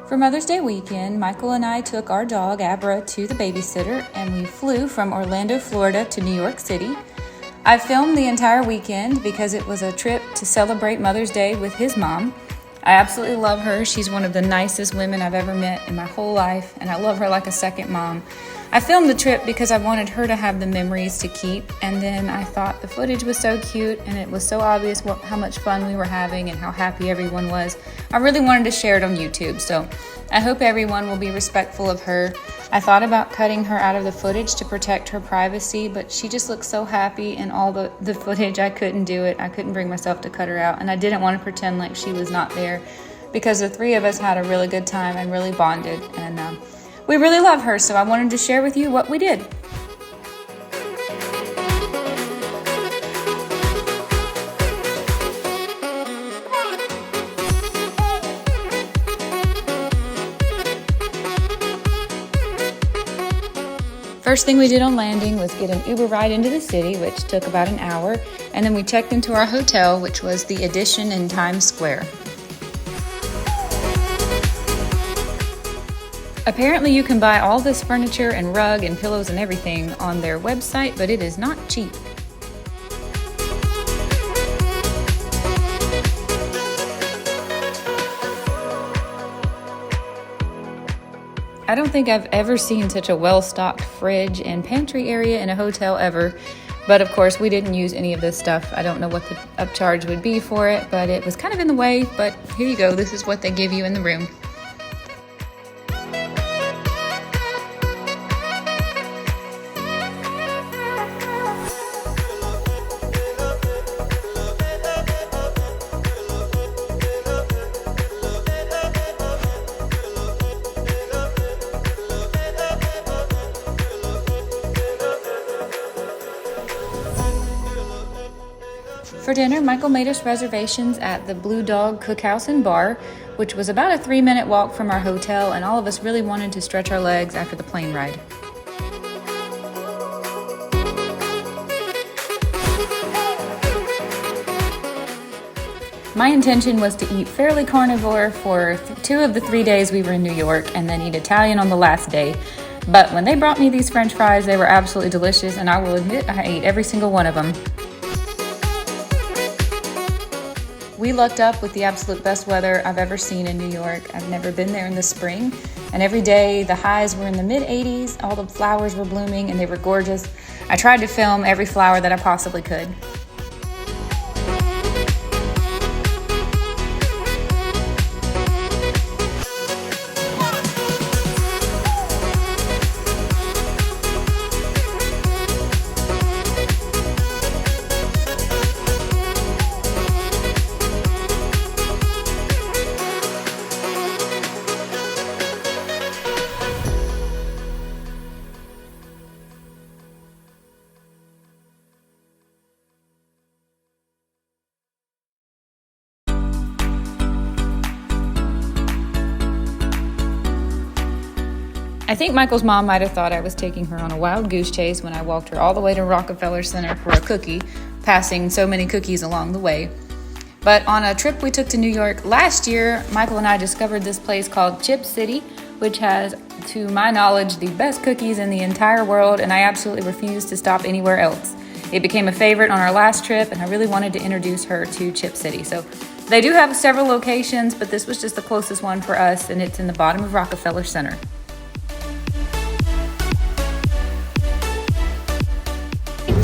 For Mother's Day weekend, Michael and I took our dog, Abra, to the babysitter, and we flew from Orlando, Florida to New York City. I filmed the entire weekend because it was a trip to celebrate Mother's Day with his mom. I absolutely love her. She's one of the nicest women I've ever met in my whole life, and I love her like a second mom. I filmed the trip because I wanted her to have the memories to keep, and then I thought the footage was so cute and it was so obvious how much fun we were having and how happy everyone was. I really wanted to share it on YouTube, so I hope everyone will be respectful of her. I thought about cutting her out of the footage to protect her privacy, but she just looked so happy in all the footage. I couldn't do it. I couldn't bring myself to cut her out, and I didn't want to pretend like she was not there because the three of us had a really good time and really bonded, and we really love her, so I wanted to share with you what we did. First thing we did on landing was get an Uber ride into the city, which took about an hour, and then we checked into our hotel, which was the Edition in Times Square. Apparently you can buy all this furniture and rug and pillows and everything on their website, but it is not cheap. I don't think I've ever seen such a well-stocked fridge and pantry area in a hotel ever, but of course we didn't use any of this stuff. I don't know what the upcharge would be for it, but it was kind of in the way, but here you go. This is what they give you in the room. For dinner, Michael made us reservations at the Blue Dog Cookhouse and Bar, which was about a 3-minute walk from our hotel, and all of us really wanted to stretch our legs after the plane ride. My intention was to eat fairly carnivore for 2 of the 3 days we were in New York, and then eat Italian on the last day. But when they brought me these French fries, they were absolutely delicious, and I will admit I ate every single one of them. We lucked up with the absolute best weather I've ever seen in New York. I've never been there in the spring, and every day the highs were in the mid-80s, all the flowers were blooming and they were gorgeous. I tried to film every flower that I possibly could. I think Michael's mom might have thought I was taking her on a wild goose chase when I walked her all the way to Rockefeller Center for a cookie, passing so many cookies along the way. But on a trip we took to New York last year, Michael and I discovered this place called Chip City, which has, to my knowledge, the best cookies in the entire world, and I absolutely refuse to stop anywhere else. It became a favorite on our last trip, and I really wanted to introduce her to Chip City. So they do have several locations, but this was just the closest one for us, and it's in the bottom of Rockefeller Center.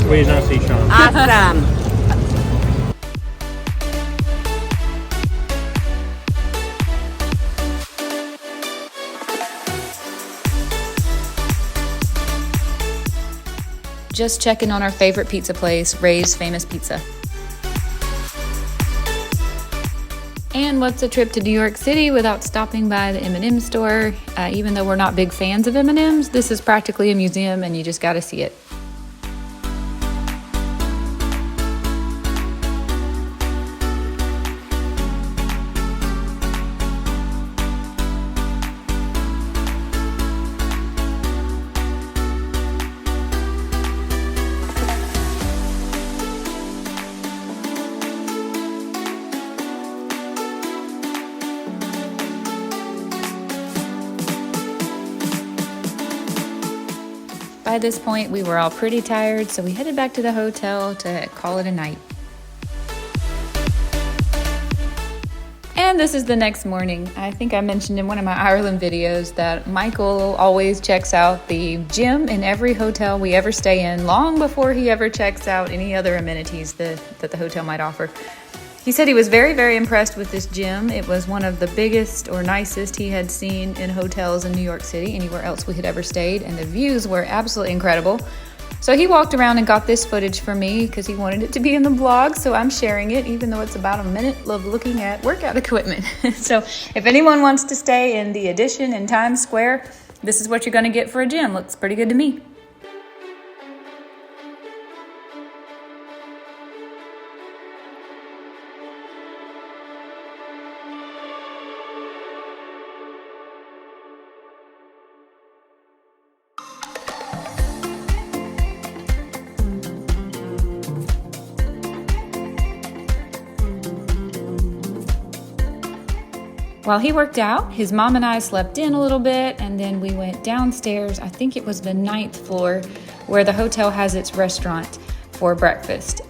What did you not see, Sean? Awesome. Just checking on our favorite pizza place, Ray's Famous Pizza. And what's a trip to New York City without stopping by the M&M store? Even though we're not big fans of M&Ms, this is practically a museum and you just gotta see it. by this point, we were all pretty tired, so we headed back to the hotel to call it a night. And this is the next morning. I think I mentioned in one of my Ireland videos that Michael always checks out the gym in every hotel we ever stay in, long before he ever checks out any other amenities that the hotel might offer. He said he was very, very impressed with this gym. It was one of the biggest or nicest he had seen in hotels in New York City, anywhere else we had ever stayed, and the views were absolutely incredible. So he walked around and got this footage for me because he wanted it to be in the vlog, so I'm sharing it, even though it's about a minute of looking at workout equipment. So if anyone wants to stay in the Addition in Times Square, this is what you're going to get for a gym. Looks pretty good to me. While he worked out, his mom and I slept in a little bit, and then we went downstairs. I think it was the 9th floor where the hotel has its restaurant for breakfast,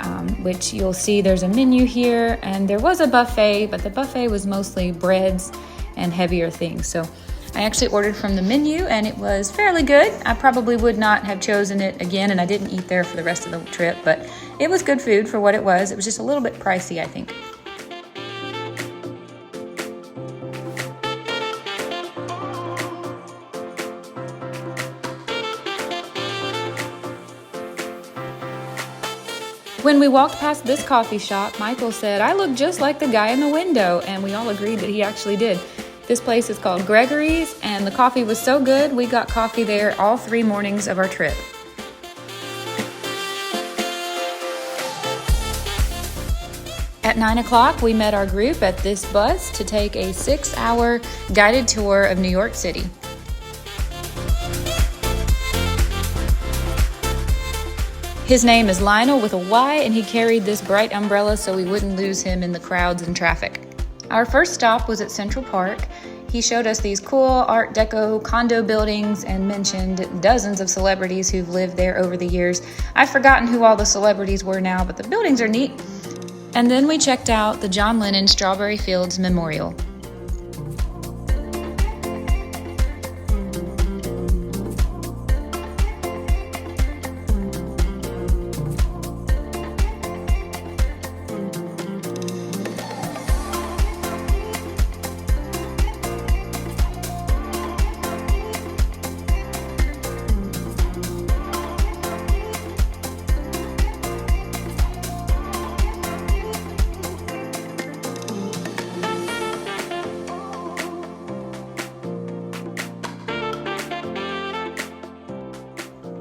which you'll see there's a menu here, and there was a buffet, but the buffet was mostly breads and heavier things. So I actually ordered from the menu, and it was fairly good. I probably would not have chosen it again, and I didn't eat there for the rest of the trip, but it was good food for what it was. It was just a little bit pricey, I think. When we walked past this coffee shop, Michael said, "I look just like the guy in the window," and we all agreed that he actually did. This place is called Gregory's, and the coffee was so good, we got coffee there all 3 mornings of our trip. At 9 o'clock, we met our group at this bus to take a 6-hour guided tour of New York City. His name is Lionel with a Y, and he carried this bright umbrella so we wouldn't lose him in the crowds and traffic. Our first stop was at Central Park. He showed us these cool Art Deco condo buildings and mentioned dozens of celebrities who've lived there over the years. I've forgotten who all the celebrities were now, but the buildings are neat. And then we checked out the John Lennon Strawberry Fields Memorial.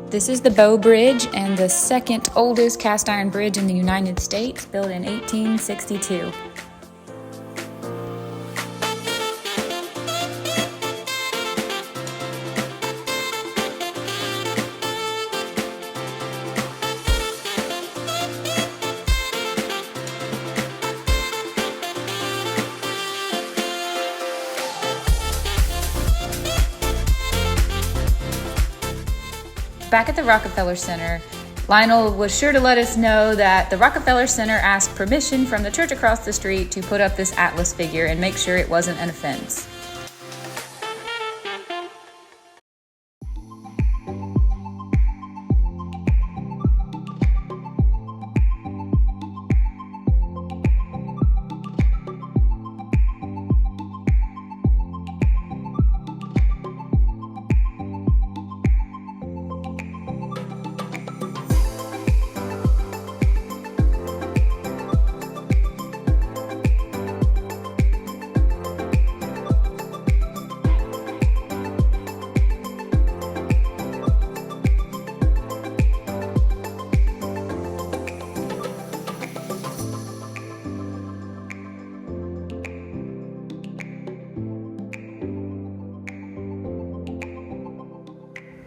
This is the Bow Bridge, and the second oldest cast iron bridge in the United States, built in 1862. Back at the Rockefeller Center, Lionel was sure to let us know that the Rockefeller Center asked permission from the church across the street to put up this Atlas figure and make sure it wasn't an offense.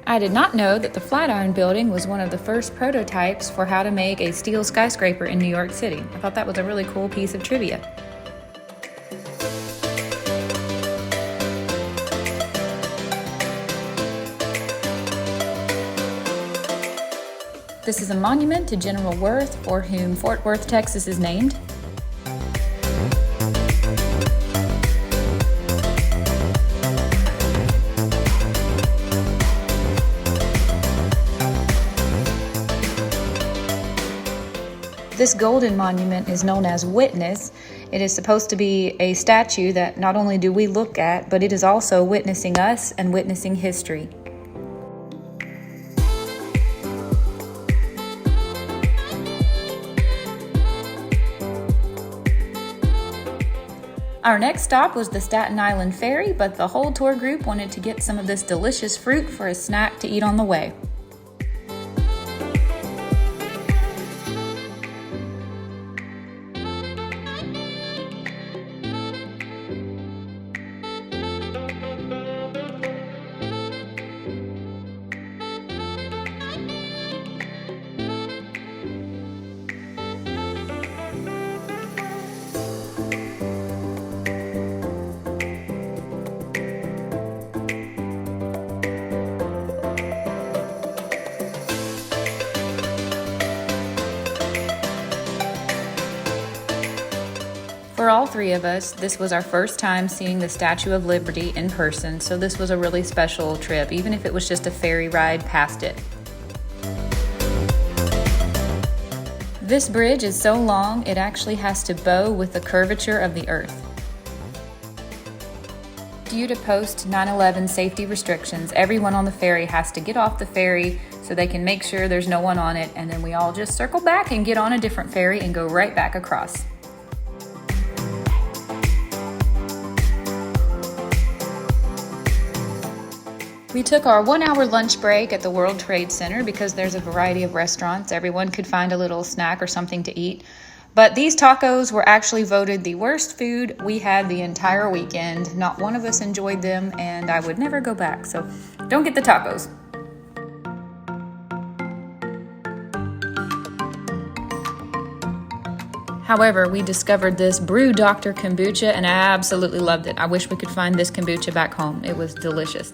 I did not know that the Flatiron Building was one of the first prototypes for how to make a steel skyscraper in New York City. I thought that was a really cool piece of trivia. This is a monument to General Worth, for whom Fort Worth, Texas is named. This golden monument is known as Witness. It is supposed to be a statue that not only do we look at, but it is also witnessing us and witnessing history. Our next stop was the Staten Island Ferry, but the whole tour group wanted to get some of this delicious fruit for a snack to eat on the way. For all three of us, this was our first time seeing the Statue of Liberty in person, so this was a really special trip, even if it was just a ferry ride past it. This bridge is so long, it actually has to bow with the curvature of the earth. Due to post 9/11 safety restrictions, everyone on the ferry has to get off the ferry so they can make sure there's no one on it, and then we all just circle back and get on a different ferry and go right back across. We took our 1-hour lunch break at the World Trade Center because there's a variety of restaurants. Everyone could find a little snack or something to eat. But these tacos were actually voted the worst food we had the entire weekend. Not one of us enjoyed them, and I would never go back. So don't get the tacos. However, we discovered this Brew Doctor kombucha, and I absolutely loved it. I wish we could find this kombucha back home. It was delicious.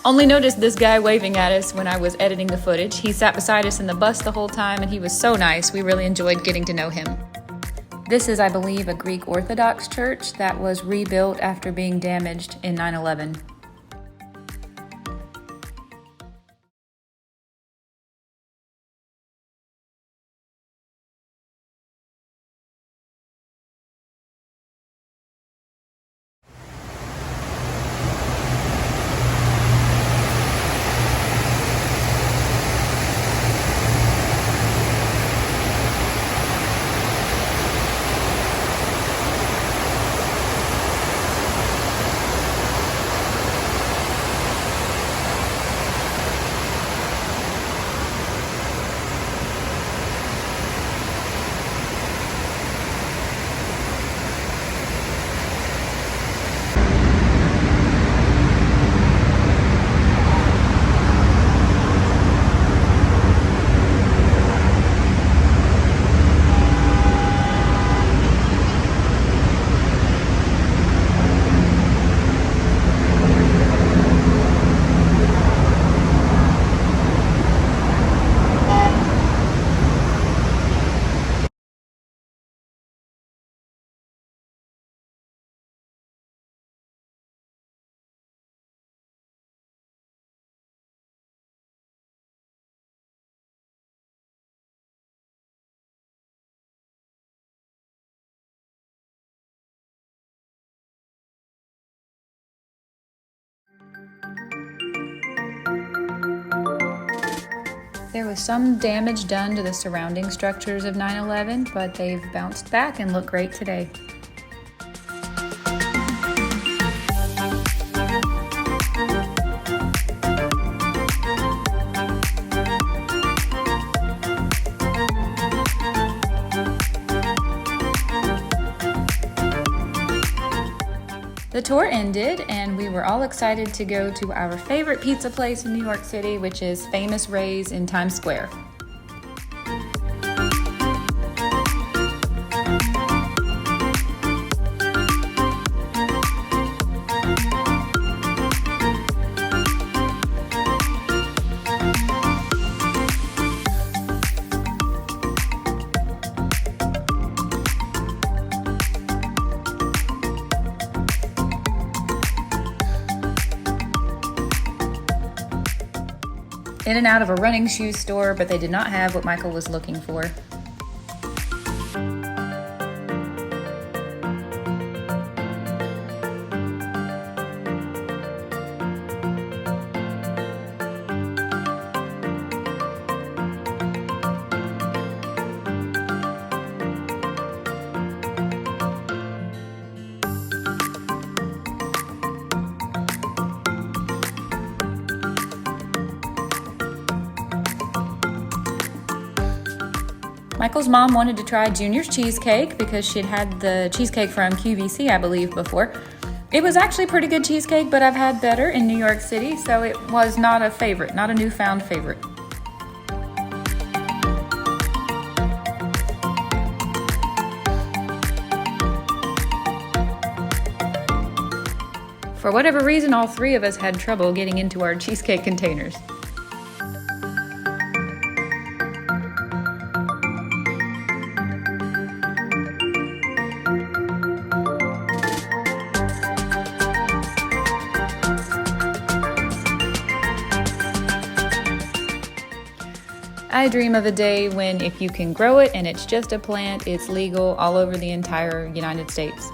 Only noticed this guy waving at us when I was editing the footage. He sat beside us in the bus the whole time, and he was so nice. We really enjoyed getting to know him. This is, I believe, a Greek Orthodox church that was rebuilt after being damaged in 9/11. There was some damage done to the surrounding structures of 9/11, but they've bounced back and look great today. The tour ended, and we were all excited to go to our favorite pizza place in New York City, which is Famous Ray's in Times Square. in and out of a running shoe store, but they did not have what Michael was looking for. Michael's mom wanted to try Junior's cheesecake because she'd had the cheesecake from QVC, I believe, before. It was actually pretty good cheesecake, but I've had better in New York City, so it was not a favorite, not a newfound favorite. For whatever reason, all three of us had trouble getting into our cheesecake containers. I dream of a day when if you can grow it and it's just a plant, it's legal all over the entire United States.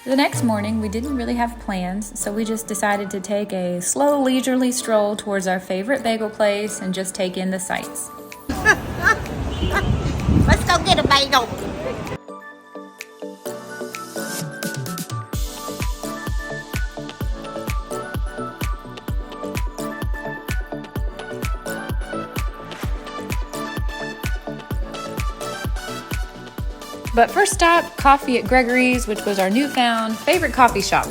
The next morning, we didn't really have plans, so we just decided to take a slow, leisurely stroll towards our favorite bagel place and just take in the sights. Let's go get a bagel. But first stop, coffee at Gregory's, which was our newfound favorite coffee shop.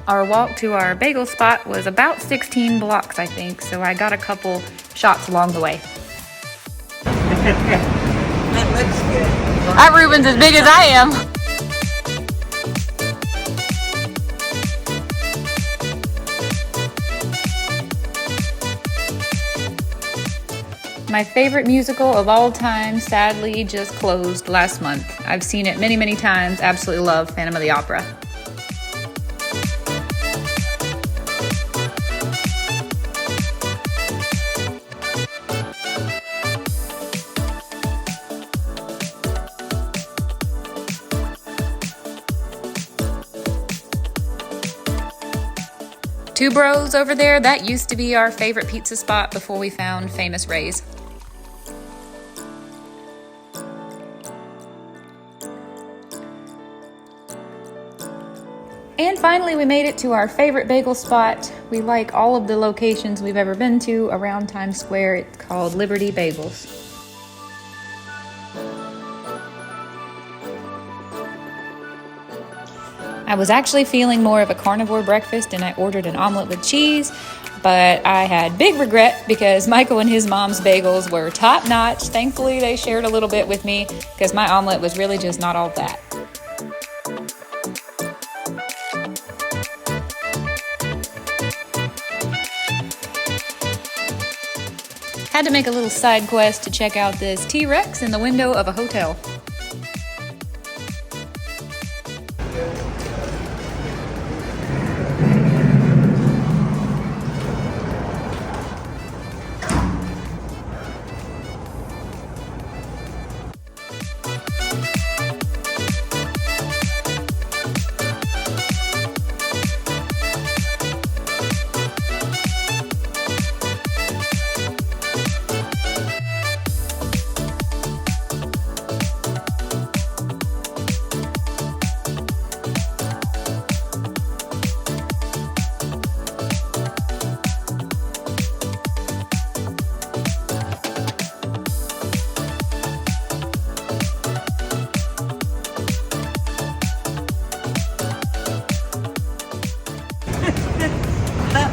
Our walk to our bagel spot was about 16 blocks, I think, so I got a couple shots along the way. That looks good. That Reuben's as big as I am. My favorite musical of all time sadly just closed last month. I've seen it many, many times. Absolutely love Phantom of the Opera. Two Bros over there, that used to be our favorite pizza spot before we found Famous Ray's. And finally, we made it to our favorite bagel spot. We like all of the locations we've ever been to around Times Square. It's called Liberty Bagels. I was actually feeling more of a carnivore breakfast and I ordered an omelet with cheese, but I had big regret because Michael and his mom's bagels were top notch. Thankfully, they shared a little bit with me because my omelet was really just not all that. Had to make a little side quest to check out this T-Rex in the window of a hotel.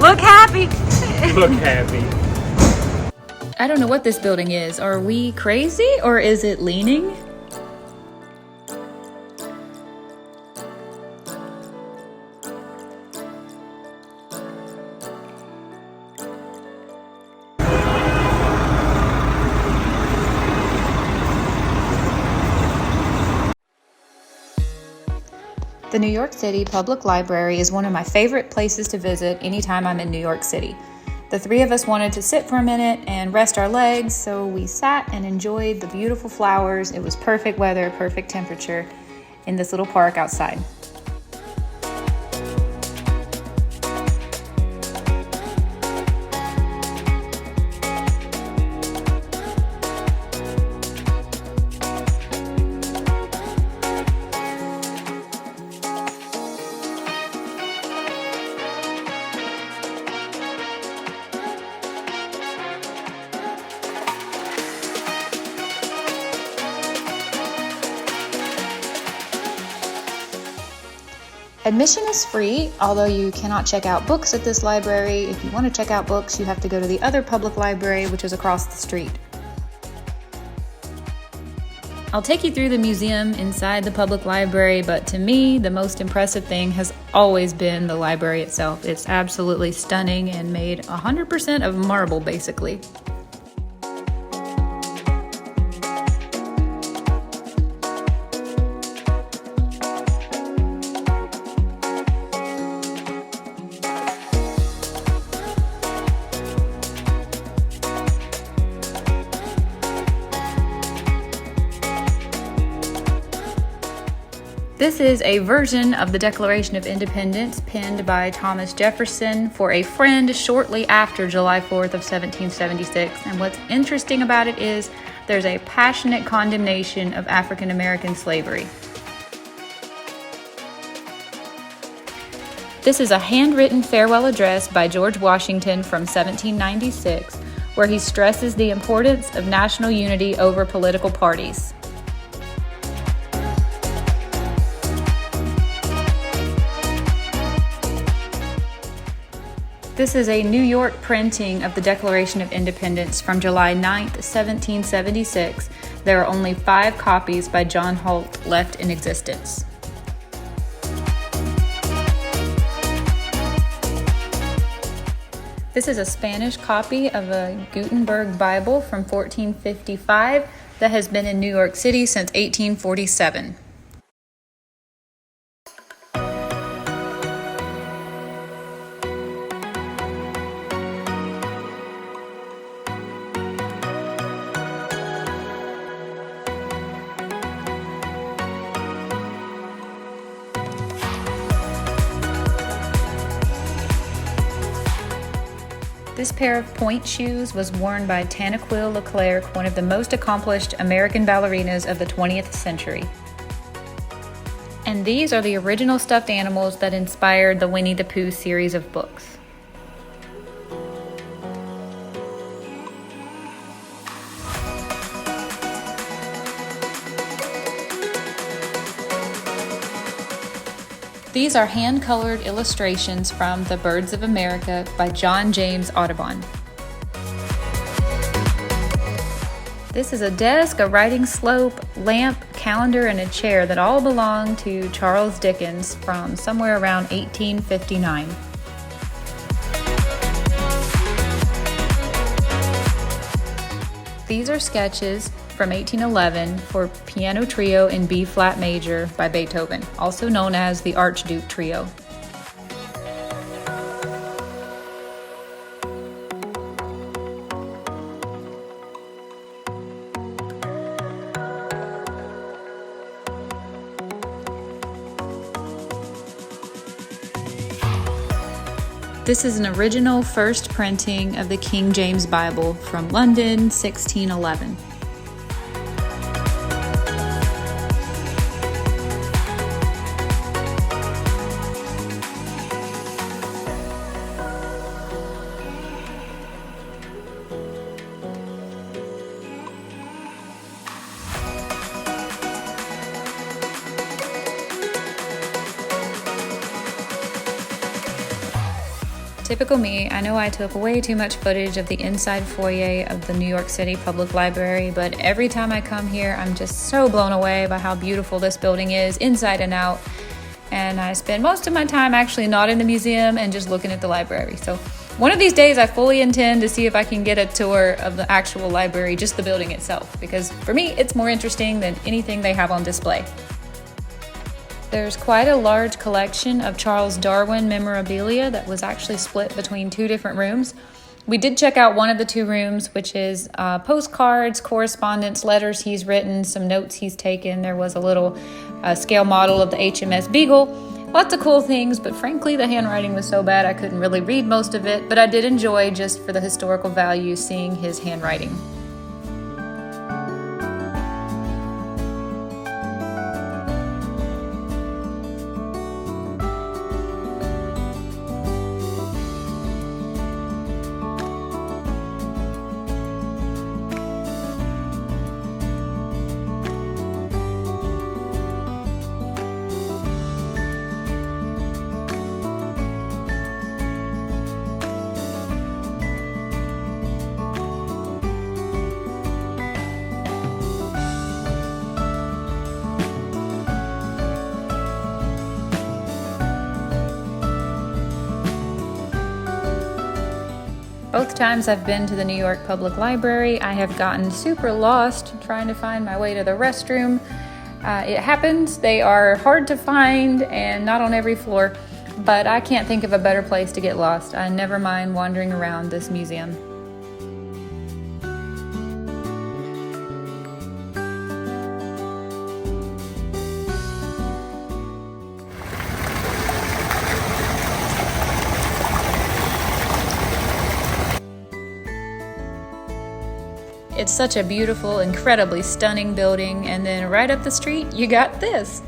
Look happy. Look happy. I don't know what this building is. Are we crazy or is it leaning? The New York City Public Library is one of my favorite places to visit anytime I'm in New York City. The three of us wanted to sit for a minute and rest our legs, so we sat and enjoyed the beautiful flowers. It was perfect weather, perfect temperature in this little park outside. Admission is free, although you cannot check out books at this library. If you want to check out books, you have to go to the other public library, which is across the street. I'll take you through the museum inside the public library, but to me, the most impressive thing has always been the library itself. It's absolutely stunning and made 100% of marble, basically. This is a version of the Declaration of Independence penned by Thomas Jefferson for a friend shortly after July 4th of 1776. And what's interesting about it is there's a passionate condemnation of African American slavery. This is a handwritten farewell address by George Washington from 1796, where he stresses the importance of national unity over political parties. This is a New York printing of the Declaration of Independence from July 9th, 1776. There are only 5 copies by John Holt left in existence. This is a Spanish copy of a Gutenberg Bible from 1455 that has been in New York City since 1847. This pair of pointe shoes was worn by Tanaquil Leclerc, one of the most accomplished American ballerinas of the 20th century. And these are the original stuffed animals that inspired the Winnie the Pooh series of books. These are hand-colored illustrations from The Birds of America by John James Audubon. This is a desk, a writing slope, lamp, calendar, and a chair that all belong to Charles Dickens from somewhere around 1859. These are sketches from 1811 for piano trio in B-flat major by Beethoven, also known as the Archduke Trio. This is an original first printing of the King James Bible from London, 1611. Typical me, I know I took way too much footage of the inside foyer of the New York City Public Library, but every time I come here, I'm just so blown away by how beautiful this building is, inside and out. And I spend most of my time actually not in the museum and just looking at the library. So one of these days, I fully intend to see if I can get a tour of the actual library, just the building itself, because for me, it's more interesting than anything they have on display. There's quite a large collection of Charles Darwin memorabilia that was actually split between two different rooms. We did check out one of the two rooms, which is postcards, correspondence, letters he's written, some notes he's taken. There was a little scale model of the HMS Beagle. Lots of cool things, but frankly, the handwriting was so bad I couldn't really read most of it, but I did enjoy, just for the historical value, seeing his handwriting. Both times I've been to the New York Public Library, I have gotten super lost trying to find my way to the restroom. It happens. They are hard to find and not on every floor, but I can't think of a better place to get lost. I never mind wandering around this museum. It's such a beautiful, incredibly stunning building, and then right up the street, you got this.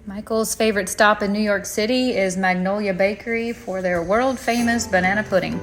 Michael's favorite stop in New York City is Magnolia Bakery for their world-famous banana pudding.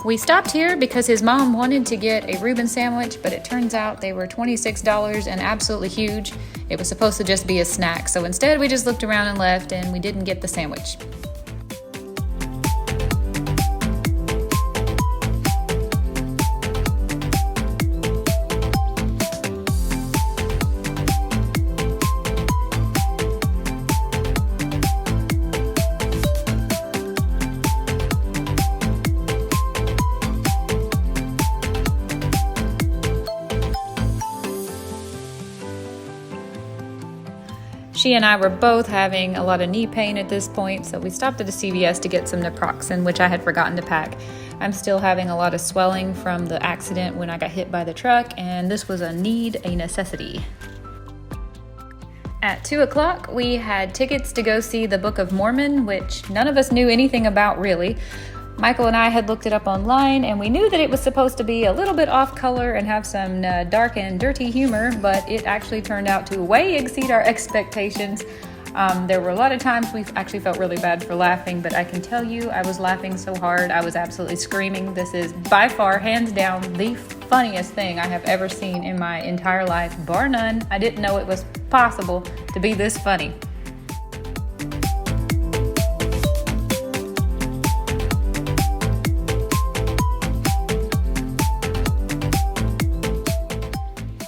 We stopped here because his mom wanted to get a Reuben sandwich, but it turns out they were $26 and absolutely huge. It was supposed to just be a snack, so instead we just looked around and left, and we didn't get the sandwich. She and I were both having a lot of knee pain at this point, so we stopped at a CVS to get some naproxen, which I had forgotten to pack. I'm still having a lot of swelling from the accident when I got hit by the truck, and this was a necessity. At 2 o'clock, we had tickets to go see the Book of Mormon, which none of us knew anything about really. Michael and I had looked it up online, and we knew that it was supposed to be a little bit off color and have some dark and dirty humor, but it actually turned out to way exceed our expectations. There were a lot of times we actually felt really bad for laughing, but I can tell you I was laughing so hard, I was absolutely screaming. This is by far, hands down, the funniest thing I have ever seen in my entire life, bar none. I didn't know it was possible to be this funny.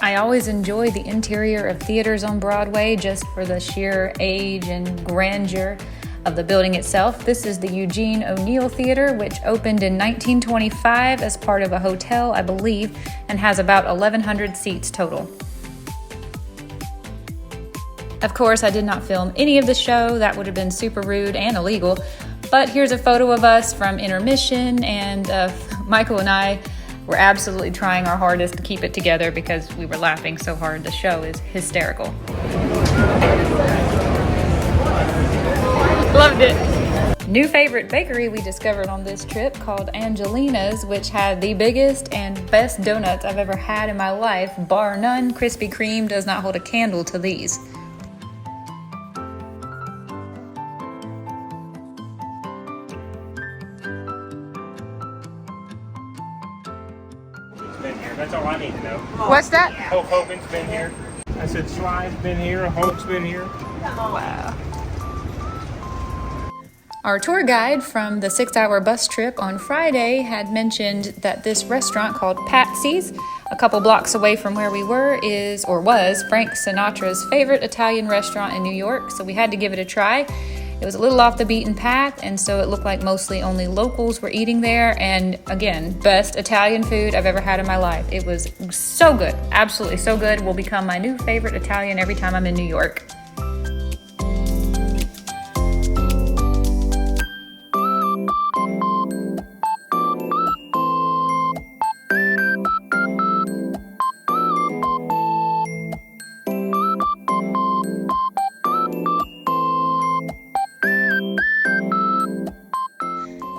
I always enjoy the interior of theaters on Broadway just for the sheer age and grandeur of the building itself. This is the Eugene O'Neill Theater, which opened in 1925 as part of a hotel, I believe, and has about 1,100 seats total. Of course, I did not film any of the show. That would have been super rude and illegal. But here's a photo of us from intermission, and Michael and I were absolutely trying our hardest to keep it together because we were laughing so hard. The show is hysterical. Loved it. New favorite bakery we discovered on this trip called Angelina's, which had the biggest and best donuts I've ever had in my life, bar none. Krispy Kreme does not hold a candle to these. Been here. That's all I need to know. What's that? Hulk Hogan's been here. I said Sly's been here. Hulk's been here. Wow. Our tour guide from the 6-hour bus trip on Friday had mentioned that this restaurant called Patsy's, a couple blocks away from where we were, was Frank Sinatra's favorite Italian restaurant in New York, so we had to give it a try. It was a little off the beaten path, and so it looked like mostly only locals were eating there. And again, best Italian food I've ever had in my life. It was so good, absolutely so good. Will become my new favorite Italian every time I'm in New York.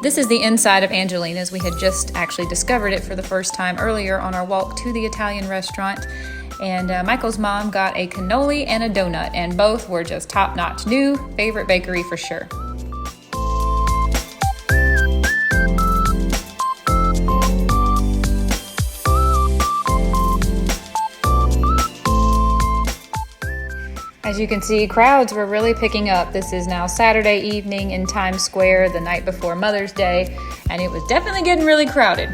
This is the inside of Angelina's. We had just actually discovered it for the first time earlier on our walk to the Italian restaurant. And Michael's mom got a cannoli and a donut, and both were just top-notch. New favorite bakery for sure. As you can see, crowds were really picking up. This is now Saturday evening in Times Square, the night before Mother's Day, and it was definitely getting really crowded.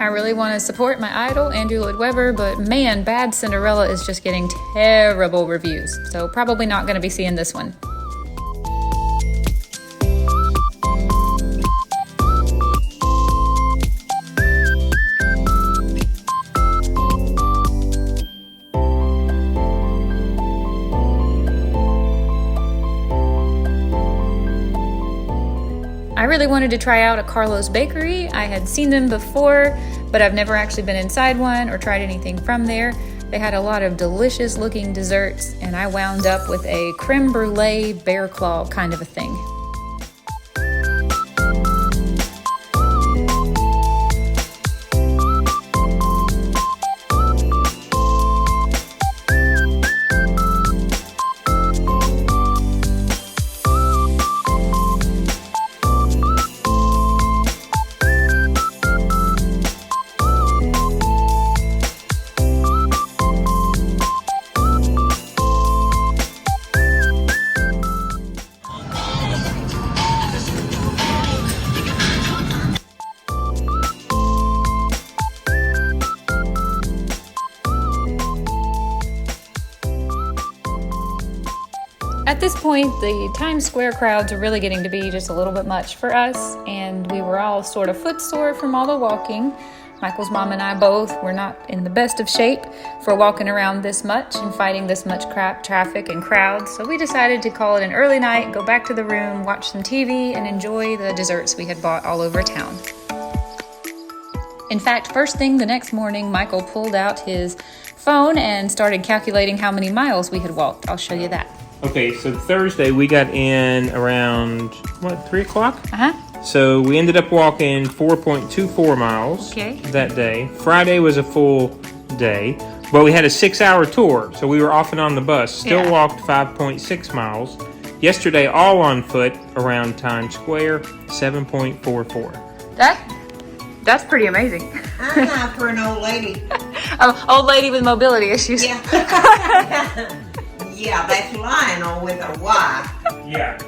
I really want to support my idol, Andrew Lloyd Webber, but man, Bad Cinderella is just getting terrible reviews, so probably not going to be seeing this one. I really wanted to try out a Carlo's Bakery. I had seen them before, but I've never actually been inside one or tried anything from there. They had a lot of delicious looking desserts, and I wound up with a creme brulee bear claw kind of a thing. At this point, the Times Square crowds are really getting to be just a little bit much for us, and we were all sort of footsore from all the walking. Michael's mom and I both were not in the best of shape for walking around this much and fighting this much traffic and crowds, so we decided to call it an early night, go back to the room, watch some TV, and enjoy the desserts we had bought all over town. In fact, first thing the next morning, Michael pulled out his phone and started calculating how many miles we had walked. I'll show you that. Okay, so Thursday we got in around, 3 o'clock? Uh-huh. So we ended up walking 4.24 miles that day. Friday was a full day, but we had a 6-hour tour, so we were off and on the bus. Still walked 5.6 miles. Yesterday, all on foot around Times Square, 7.44. That's pretty amazing. I'm not for an old lady. Old lady with mobility issues. Yeah. Yeah, that's Lionel with a Y. Yeah.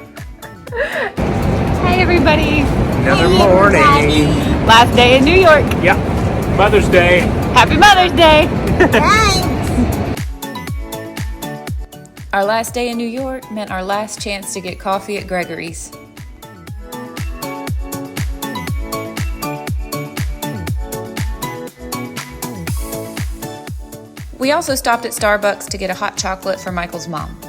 Hey everybody. Another morning. Last day in New York. Yep. Mother's Day. Happy Mother's Day. Thanks. Our last day in New York meant our last chance to get coffee at Gregory's. We also stopped at Starbucks to get a hot chocolate for Michael's mom.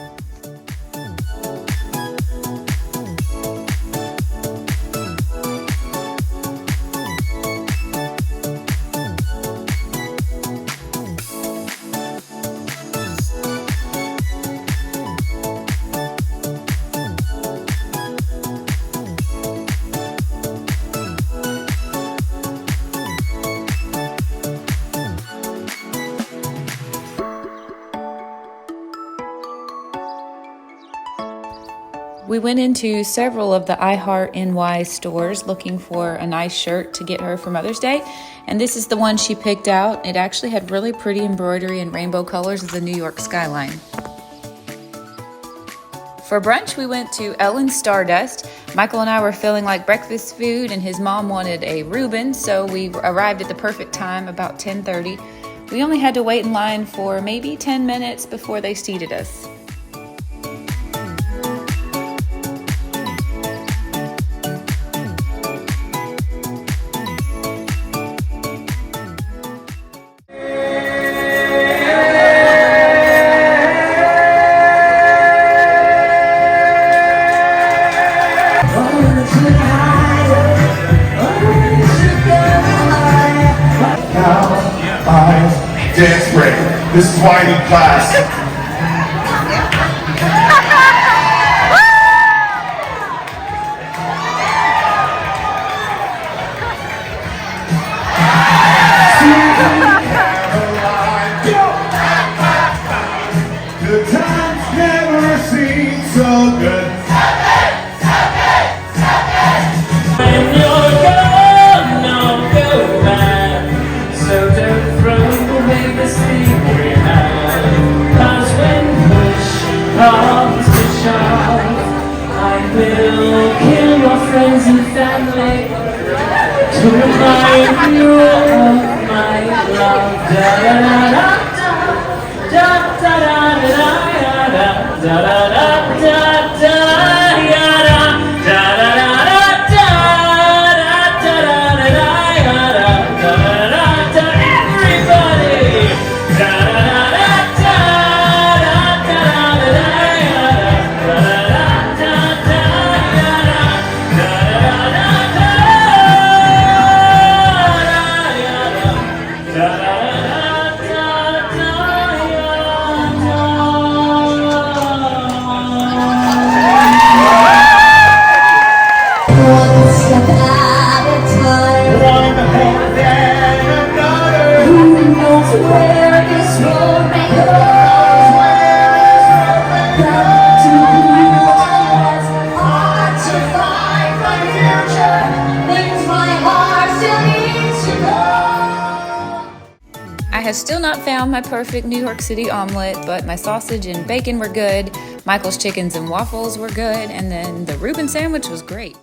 We went into several of the I Heart NY stores looking for a nice shirt to get her for Mother's Day, and this is the one she picked out. It actually had really pretty embroidery and rainbow colors of the New York skyline. For brunch, we went to Ellen's Stardust. Michael and I were feeling like breakfast food, and his mom wanted a Reuben, so we arrived at the perfect time, about 10:30. We only had to wait in line for maybe 10 minutes before they seated us. Dance break. This is why I need class. The times never seem so good. When you're gone, don't go back. So don't throw away the sleep we had. 'Cause when push comes to shove, I will kill your friends and family to remind you of my love. Da da da da da da da da da da da da da I have still not found my perfect New York City omelet, but my sausage and bacon were good, Michael's chickens and waffles were good, and then the Reuben sandwich was great.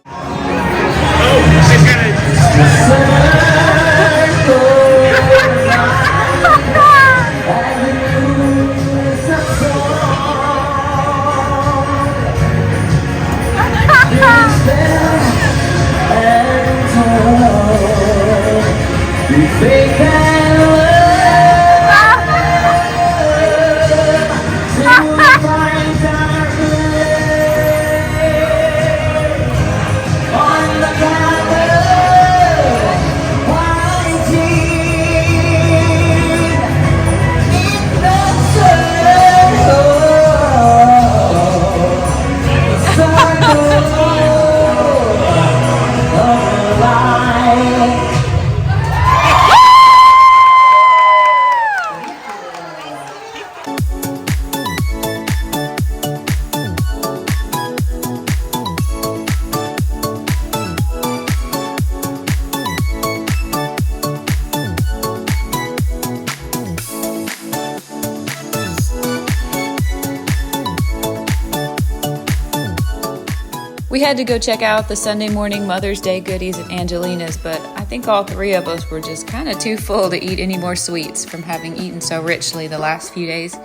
We had to go check out the Sunday morning Mother's Day goodies at Angelina's, but I think all three of us were just kind of too full to eat any more sweets from having eaten so richly the last few days.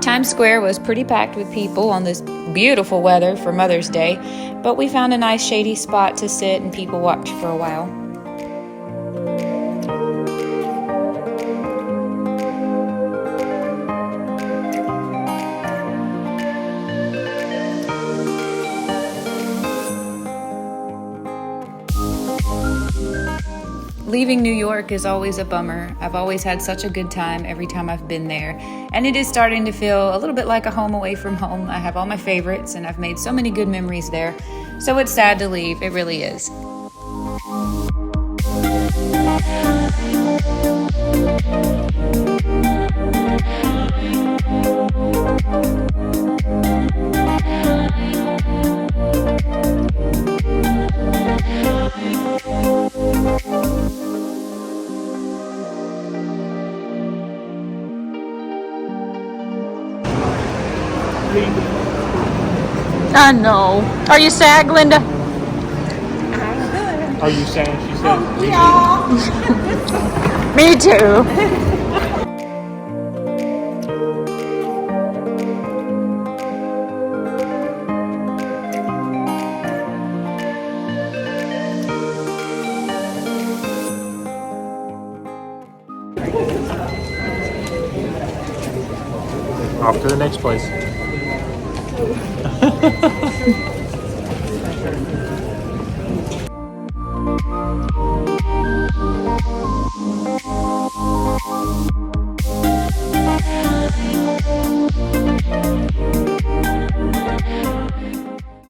Times Square was pretty packed with people on this beautiful weather for Mother's Day, but we found a nice shady spot to sit and people watch for a while. Leaving New York is always a bummer. I've always had such a good time every time I've been there, and it is starting to feel a little bit like a home away from home. I have all my favorites, and I've made so many good memories there, so it's sad to leave. It really is. I know. Are you sad, Glenda? Are you sad? She said. Me too. Off to the next place.